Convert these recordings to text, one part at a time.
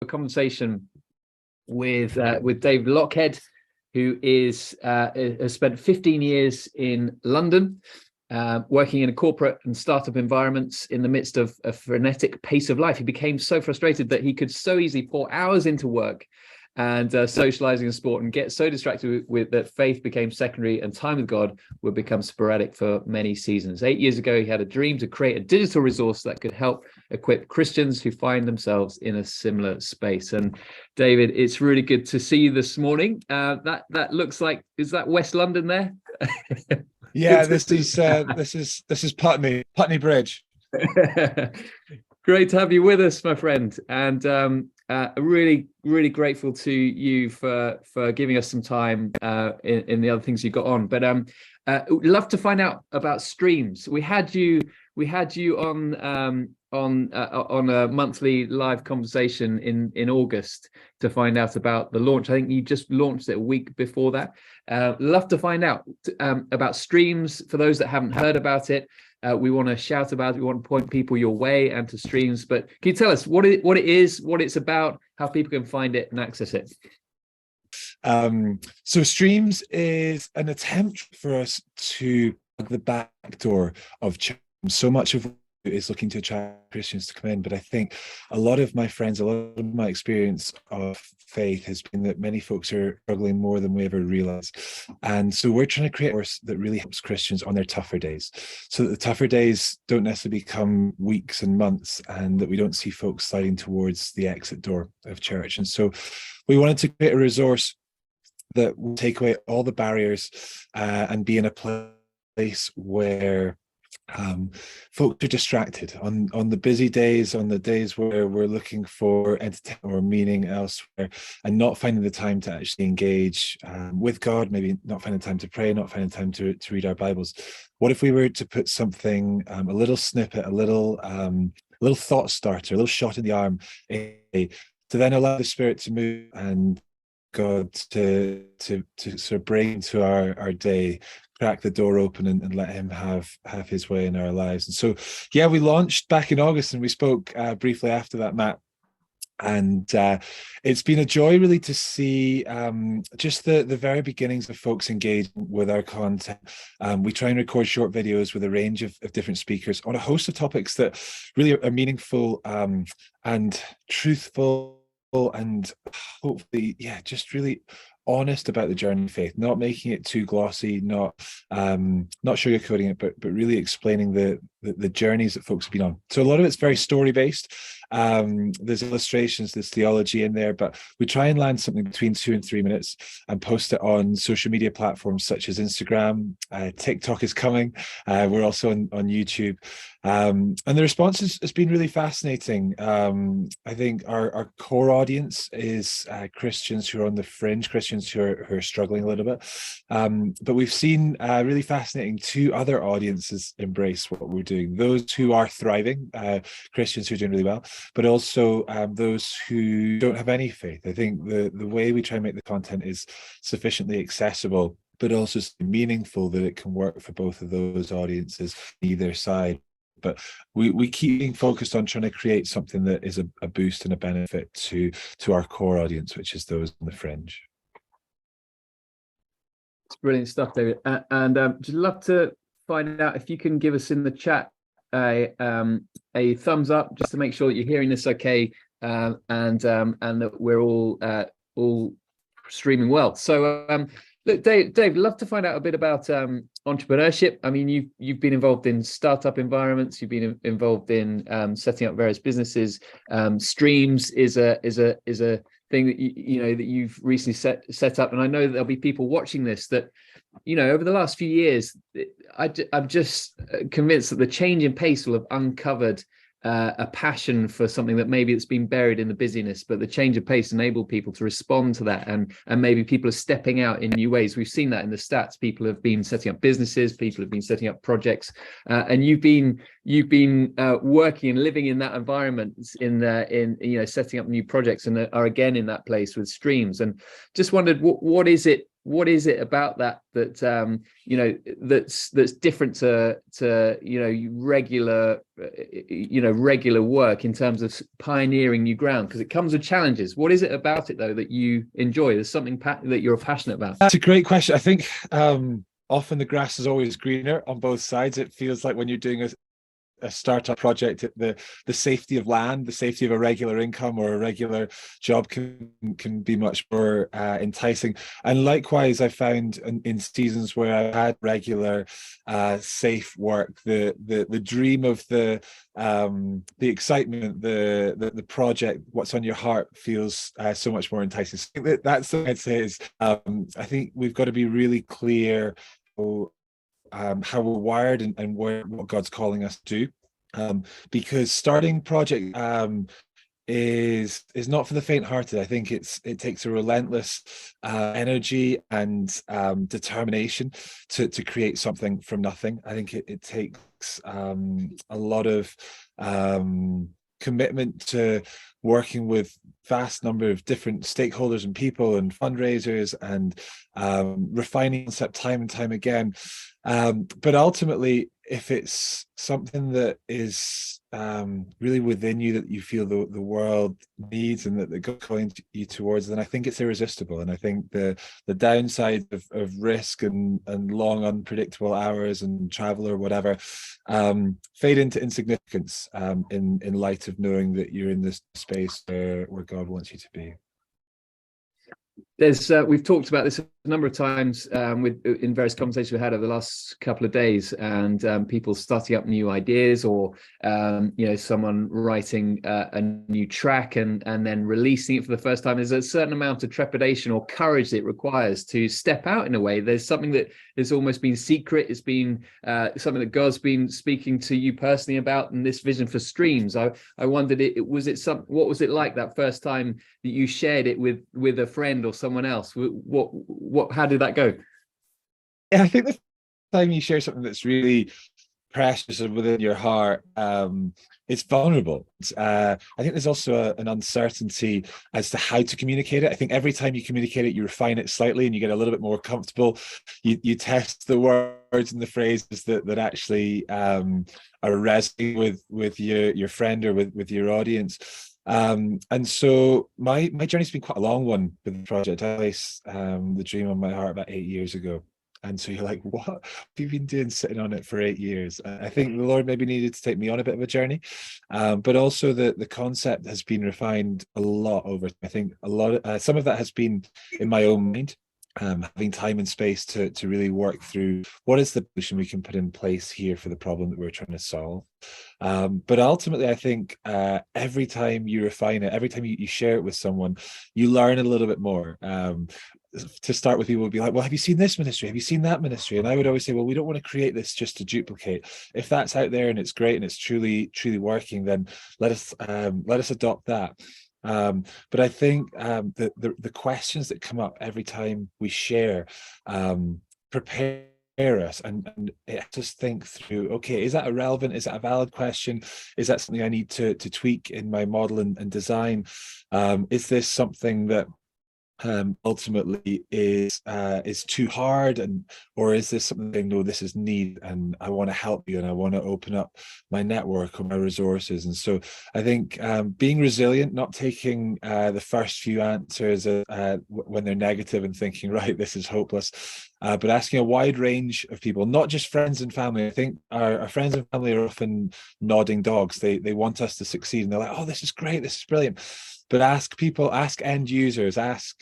conversation with Dave Locchead, who has spent 15 years in London, working in a corporate and startup environments in the midst of a frenetic pace of life. He became so frustrated that he could so easily pour hours into work and socializing and sport and get so distracted with that faith became secondary and time with God would become sporadic for many seasons. 8 years ago, he had a dream to create a digital resource that could help equip Christians who find themselves in a similar space. And David, it's really good to see you this morning. That looks like, is that West London there? Yeah, this is Putney Bridge. Great to have you with us, my friend, and really grateful to you for giving us some time in the other things you got on. But love to find out about streams. We had you on a monthly live conversation in August to find out about the launch. I think you just launched it a week before that. Love to find out about streams for those that haven't heard about it. We want to shout about it. We want to point people your way and to streams. But can you tell us what it is, what it's about, how people can find it and access it? So streams is an attempt for us to plug the back door of church. So much of is looking to attract Christians to come in, but I think a lot of my friends, a lot of my experience of faith has been that many folks are struggling more than we ever realize. And so we're trying to create a course that really helps Christians on their tougher days, so that the tougher days don't necessarily become weeks and months, and that we don't see folks sliding towards the exit door of church. And so we wanted to create a resource that will take away all the barriers and be in a place where folks are distracted on the busy days, on the days where we're looking for entertainment or meaning elsewhere, and not finding the time to actually engage with God, maybe not finding time to pray, not finding time to read our Bibles. What if we were to put something, a little snippet, a little thought starter, a little shot in the arm, to then allow the Spirit to move and God to sort of break into our day, crack the door open and let him have his way in our lives. And so, yeah, we launched back in August, and we spoke briefly after that, Matt. And it's been a joy really to see just the very beginnings of folks engaging with our content. We try and record short videos with a range of different speakers on a host of topics that really are meaningful and truthful, and hopefully, yeah, just really honest about the journey of faith, not making it too glossy, not sugarcoating it, but really explaining the journeys that folks have been on. So a lot of it's very story based. There's illustrations, there's theology in there, but we try and land something between 2 and 3 minutes and post it on social media platforms such as Instagram. TikTok is coming. We're also on YouTube. And the response has been really fascinating. I think our core audience is Christians who are on the fringe, Christians who are struggling a little bit. But we've seen really fascinating 2 other audiences embrace what we're doing. Those who are thriving, Christians who are doing really well, but also those who don't have any faith. I think the way we try and make the content is sufficiently accessible, but also meaningful, that it can work for both of those audiences, either side. But we keep being focused on trying to create something that is a boost and a benefit to our core audience, which is those on the fringe. It's brilliant stuff, David. And just love to find out if you can give us in the chat a thumbs up, just to make sure that you're hearing this okay, and that we're all streaming well. So look, Dave, love to find out a bit about entrepreneurship. I mean, you've been involved in startup environments. You've been involved in setting up various businesses. Streams is a thing that you know that you've recently set up, and I know that there'll be people watching this that, you know, over the last few years, I'm just convinced that the change in pace will have uncovered a passion for something that maybe it's been buried in the busyness, but the change of pace enabled people to respond to that, and maybe people are stepping out in new ways. We've seen that in the stats. People have been setting up businesses, people have been setting up projects, and you've been working and living in that environment in you know, setting up new projects, and are again in that place with streams. And just wondered, what is it what is it about that that's different to regular regular work in terms of pioneering new ground, because it comes with challenges? What is it about it though that you enjoy? There's something that you're passionate about. That's a great question. I think often the grass is always greener on both sides. It feels like when you're doing a startup project, the safety of land, the safety of a regular income or a regular job can be much more enticing. And likewise, I found in seasons where I had regular safe work, the dream of the excitement, the project, what's on your heart feels so much more enticing. So that's what I'd say is I think we've got to be really clear how we're wired and what God's calling us to do, because starting project is not for the faint-hearted. I think it takes a relentless energy and determination to create something from nothing. I think it takes a lot of commitment to working with vast number of different stakeholders and people and fundraisers and refining concept time and time again. But ultimately, if it's something that is really within you, that you feel the world needs and that God's calling you towards, then I think it's irresistible. And I think the downside of risk and long unpredictable hours and travel or whatever fade into insignificance in light of knowing that you're in this space where God wants you to be. There's we've talked about this a number of times in various conversations we had over the last couple of days, and people starting up new ideas, or someone writing a new track and then releasing it for the first time. There's a certain amount of trepidation or courage that it requires to step out in a way. There's something that has almost been secret. It's been something that God's been speaking to you personally about, in this vision for streams. I wondered, what was it like that first time that you shared it with a friend or someone else? How did that go? Yeah, I think the time you share something that's really precious and within your heart, it's vulnerable. I think there's also an uncertainty as to how to communicate it. I think every time you communicate it, you refine it slightly and you get a little bit more comfortable. You test the words and the phrases that actually are resonating with your friend or with your audience. And so my journey's been quite a long one with the project. I placed the dream on my heart about 8 years ago. And so you're like, what have you been doing sitting on it for 8 years? I think the Lord maybe needed to take me on a bit of a journey, but also the concept has been refined a lot over. I think some of that has been in my own mind, having time and space to really work through what is the solution we can put in place here for the problem that we're trying to solve. But ultimately, I think every time you refine it, every time you share it with someone, you learn a little bit more. To start with, people would be like, well, have you seen this ministry? Have you seen that ministry? And I would always say, well, we don't want to create this just to duplicate. If that's out there and it's great and it's truly working, then let us adopt that. But I think the questions that come up every time we share prepare us and just think through, okay, is that relevant? Is that a valid question? Is that something I need to tweak in my model and design? Is this something that ultimately is too hard, or is this something, no, this is needed and I want to help you and I want to open up my network or my resources? And so I think being resilient, not taking the first few answers when they're negative and thinking, right, this is hopeless, but asking a wide range of people, not just friends and family. I think our friends and family are often nodding dogs. They want us to succeed and they're like, oh, this is great, this is brilliant. But ask people, ask end users, ask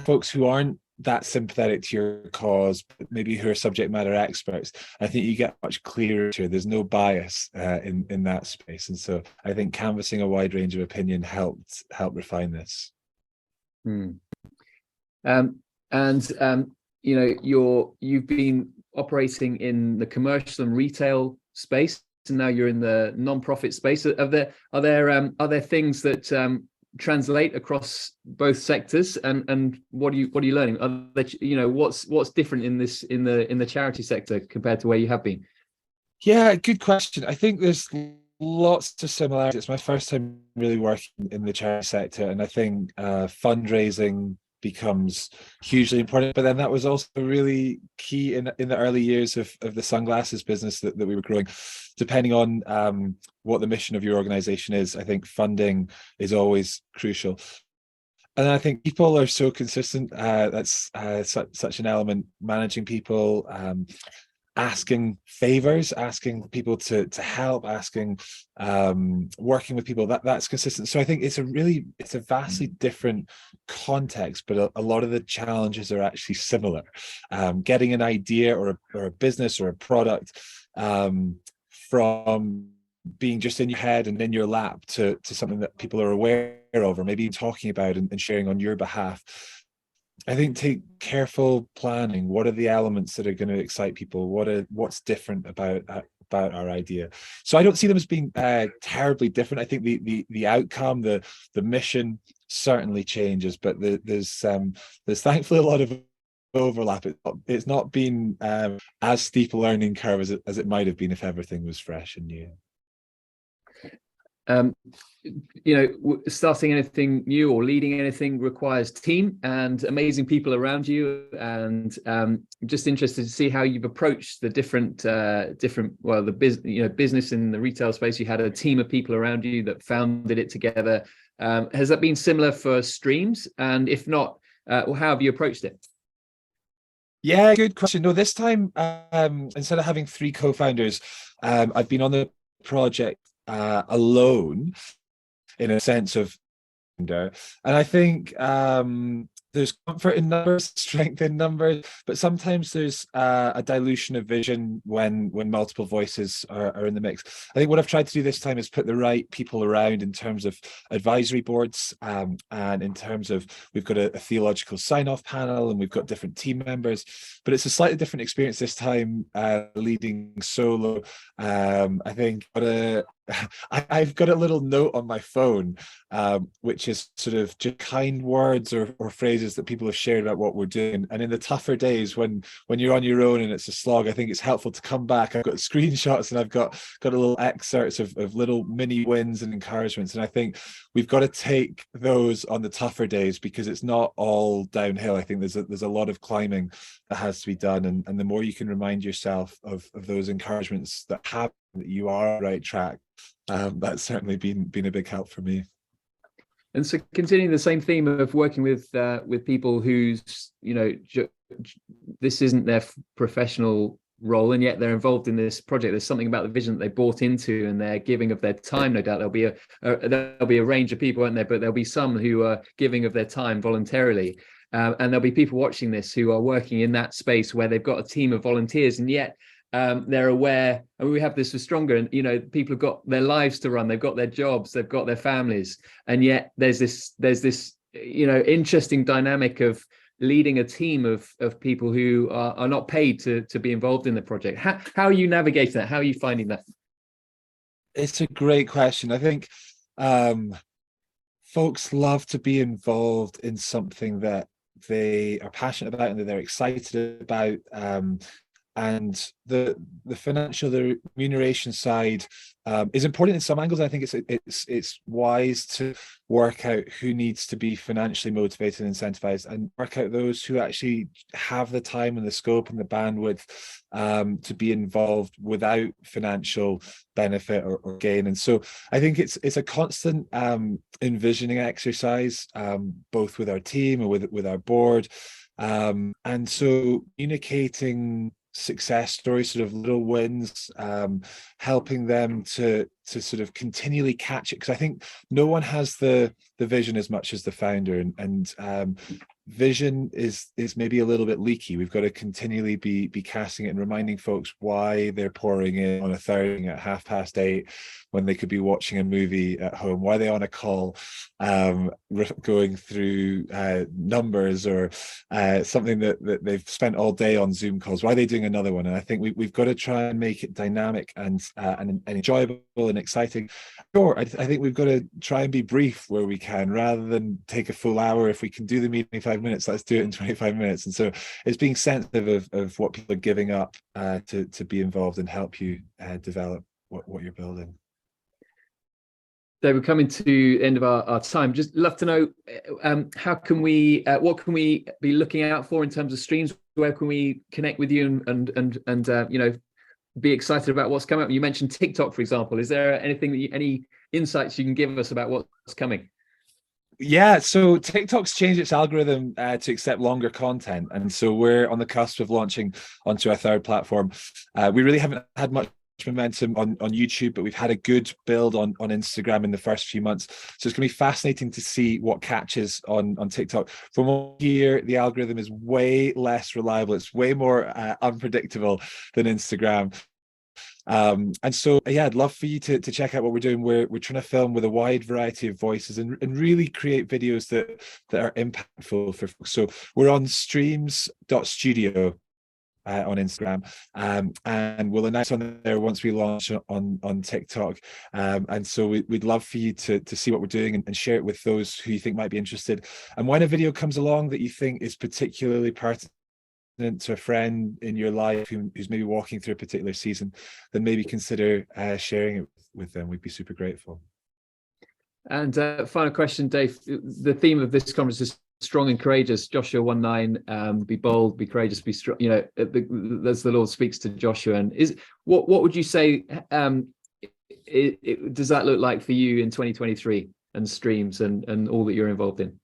folks who aren't that sympathetic to your cause, but maybe who are subject matter experts. I think you get much clearer. There's no bias in that space, and so I think canvassing a wide range of opinion helped refine this. You've been operating in the commercial and retail space, and now you're in the non-profit space. Are there things that translate across both sectors, and what are you learning? What's different in the charity sector compared to where you have been? Yeah, good question. I think there's lots of similarities. It's my first time really working in the charity sector, and I think fundraising becomes hugely important. But then that was also really key in the early years of the sunglasses business that we were growing. Depending on what the mission of your organization is, I think funding is always crucial. And I think people are so consistent. That's such an element. Managing people, asking favors, asking people to help, asking, working with people. That's consistent. So I think it's a vastly different context, but a lot of the challenges are actually similar. Getting an idea or a business or a product from being just in your head and in your lap to something that people are aware of, or maybe talking about and sharing on your behalf. I think take careful planning. What are the elements that are going to excite people? What's different about our idea? So I don't see them as being terribly different. I think the outcome, the mission certainly changes, but there's thankfully a lot of overlap. It's not been as steep a learning curve as it might have been if everything was fresh and new. Starting anything new or leading anything requires team and amazing people around you. And just interested to see how you've approached the different business in the retail space. You had a team of people around you that founded it together. Has that been similar for Streams? And if not, how have you approached it? Yeah, good question. No, this time, instead of having 3 co-founders, I've been on the project alone, in a sense of, and I think there's comfort in numbers, strength in numbers, but sometimes there's a dilution of vision when multiple voices are in the mix. I think what I've tried to do this time is put the right people around in terms of advisory boards, and in terms of, we've got a theological sign-off panel and we've got different team members, but it's a slightly different experience this time, leading solo. I think I've got a little note on my phone, which is sort of just kind words or phrases that people have shared about what we're doing. And in the tougher days when you're on your own and it's a slog, I think it's helpful to come back. I've got screenshots and I've got a little excerpts of little mini wins and encouragements. And I think we've got to take those on the tougher days, because it's not all downhill. I think there's a lot of climbing that has to be done. And the more you can remind yourself of those encouragements that you are on the right track, that's certainly been a big help for me. And so, continuing the same theme of working with people whose this isn't their professional role, and yet they're involved in this project. There's something about the vision that they bought into, and they're giving of their time. No doubt there'll be a range of people, aren't there? But there'll be some who are giving of their time voluntarily, and there'll be people watching this who are working in that space where they've got a team of volunteers, and yet they're aware. And we have this for Stronger, and people have got their lives to run, they've got their jobs, they've got their families, and yet there's this interesting dynamic of leading a team of people who are not paid to be involved in the project. How are you navigating that? How are you finding that? It's a great question. I think folks love to be involved in something that they are passionate about and that they're excited about. And the financial, the remuneration side is important in some angles. I think it's wise to work out who needs to be financially motivated and incentivized, and work out those who actually have the time and the scope and the bandwidth to be involved without financial benefit or gain. And so I think it's a constant envisioning exercise, both with our team and with our board. And so communicating success stories, sort of little wins, helping them to sort of continually catch it, because I think no one has the vision as much as the founder, and vision is maybe a little bit leaky. We've got to continually be casting it and reminding folks why they're pouring in on a Thursday at 8:30 when they could be watching a movie at home. Why are they on a call going through numbers or something that they've spent all day on Zoom calls? Why are they doing another one? And I think we've got to try and make it dynamic and enjoyable and exciting. Sure, I think we've got to try and be brief where we can, rather than take a full hour. If we can do the meeting in 25 minutes, let's do it in 25 minutes. And so it's being sensitive of what people are giving up to be involved and help you develop what you're building. Dave, we're coming to the end of our time. Just love to know how can we, what can we be looking out for in terms of streams? Where can we connect with you and you know, be excited about what's coming up? You mentioned TikTok, for example. Is there anything that any insights you can give us about what's coming? Yeah, so TikTok's changed its algorithm to accept longer content, and so we're on the cusp of launching onto our third platform. We really haven't had much momentum on YouTube, but we've had a good build on Instagram in the first few months. So it's going to be fascinating to see what catches on TikTok. From what here, the algorithm is way less reliable. It's way more unpredictable than Instagram. And so yeah, I'd love for you to check out what we're doing. We're trying to film with a wide variety of voices and really create videos that are impactful for folks. So we're on streams.studio on Instagram, and we'll announce on there once we launch on TikTok. And so we'd love for you to see what we're doing and share it with those who you think might be interested. And when a video comes along that you think is particularly pertinent to a friend in your life who's maybe walking through a particular season, then maybe consider sharing it with them. We'd be super grateful. And final question, Dave. The theme of this conference is strong and courageous. Joshua 1:9. Be bold, be courageous, be strong. You know, as the Lord speaks to Joshua. And what would you say? Does that look like for you in 2023 and streams and all that you're involved in?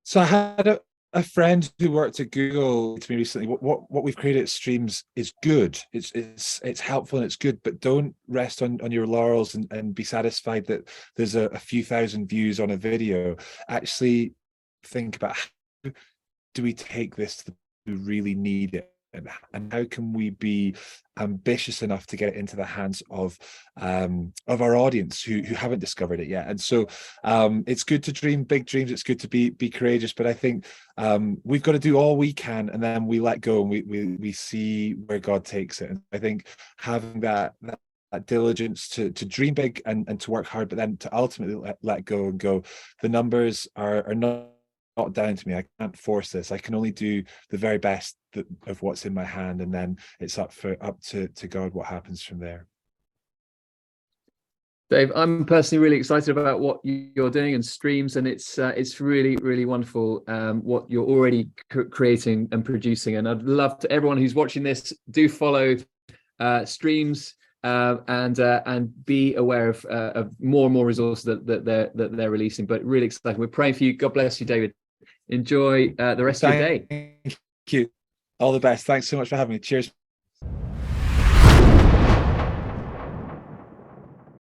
So I had a friend who worked at Google to me recently, what we've created at Streams is good. It's helpful and it's good, but don't rest on your laurels and be satisfied that there's a few thousand views on a video. Actually think about how do we take this to the people who really need it, and how can we be ambitious enough to get it into the hands of our audience who haven't discovered it yet. And so it's good to dream big dreams, it's good to be courageous, but I think we've got to do all we can, and then we let go and we see where God takes it. And I think having that diligence to dream big and to work hard, but then to ultimately let go and go, the numbers are not down to me. I can't force this. I can only do the very best of what's in my hand, and then it's up to God what happens from there. Dave, I'm personally really excited about what you're doing and streams, and it's really wonderful what you're already creating and producing. And I'd love to, everyone who's watching this, do follow streams and be aware of more and more resources that they're releasing. But really exciting. We're praying for you. God bless you, David. Enjoy the rest of your day. Thank you. All the best. Thanks so much for having me. Cheers.